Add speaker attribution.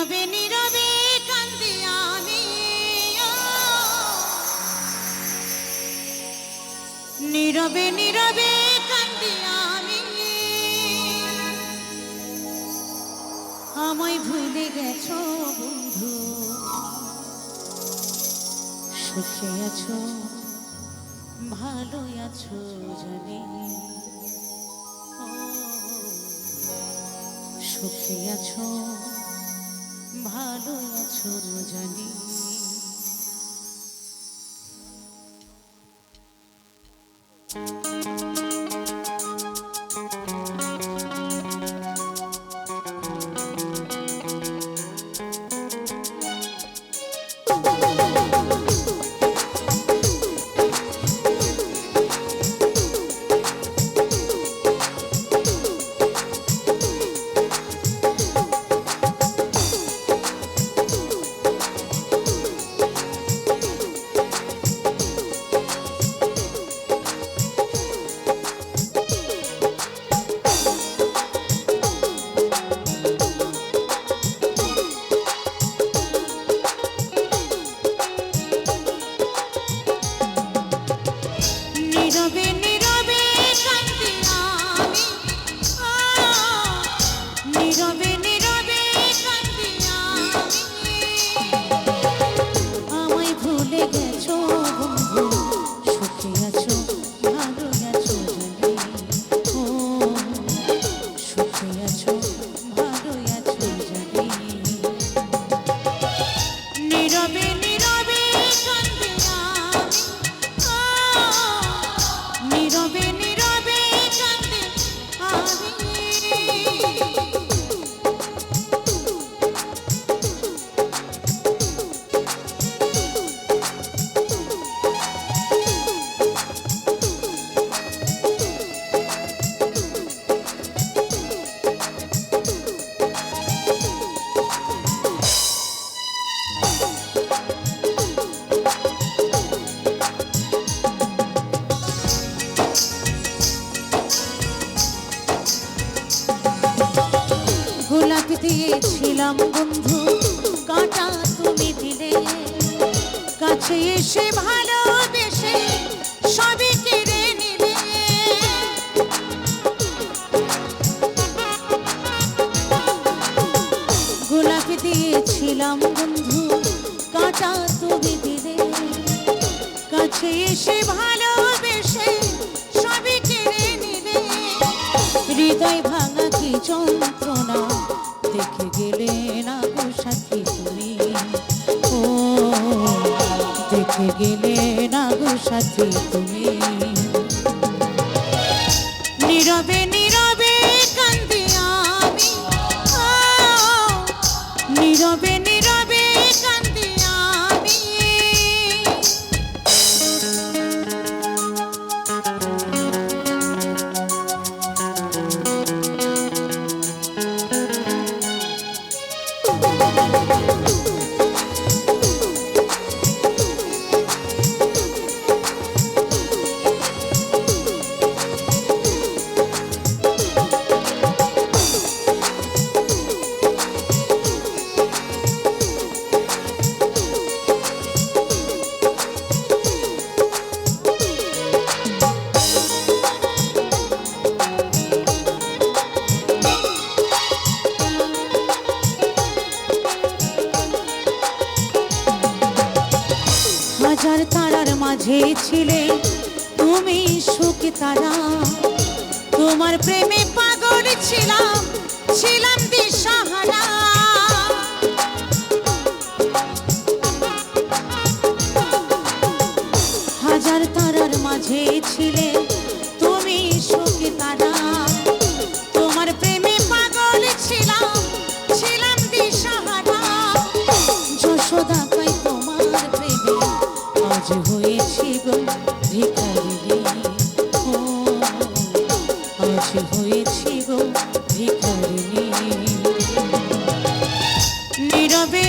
Speaker 1: নীরবে নীরবে কান্দি আমি, নীরবে নীরবে কান্দি আমি। আমায় ভুলে গেছো বন্ধু, সুখে আছো ভালো আছো জানি, সুখে আছো ভালো আছো জানি। নীরবে নীরবে কান্দি আমি, নীরবে নীরবে কান্দি আমি। আমায় ভুলে গেছো বন্ধু, সুখে আছো ভালো আছো জানি, ও সুখে আছো ভালো আছো জানি। নীরবে নীরবে কান্দি আমি, নীরবে নীরবে কান্দি আমি। গোলাপ দিয়েছিলাম বন্ধু, কাঁটা তুমি দিলে, কাছে এসে ভালোবেসে সবই কেড়ে নিলে। গোলাপ দিয়েছিলাম বন্ধু, কাঁটা তুমি দিলে, কাছে এসে ভালোবেসে সবই কেড়ে নিলে। হৃদয় ভাঙা কি যন্ত্রণা দেখে গেলে না গো সাথী তুমি, ও দেখে গেলে না গো সাথী তুমি। নীরবে নীরবে কান্দি আমি, নীরবে নীরবে কান্দি আমি। হাজার তারার মাঝে ছিলে তুমি সুখে তারা, তোমার প্রেমে পাগল ছিলাম, ছিলাম দিশাহারা। হাজার তারার মাঝে ছিলে তুমি সুখে তারা, তোমার প্রেমে পাগল ছিলাম, ছিলাম দিশাহারা। যশোদা কই তোমার প্রেমে আজ হয়েছি গো ভিখারিণী, ও আজ হয়েছি গো ভিখারিণী। নীরবে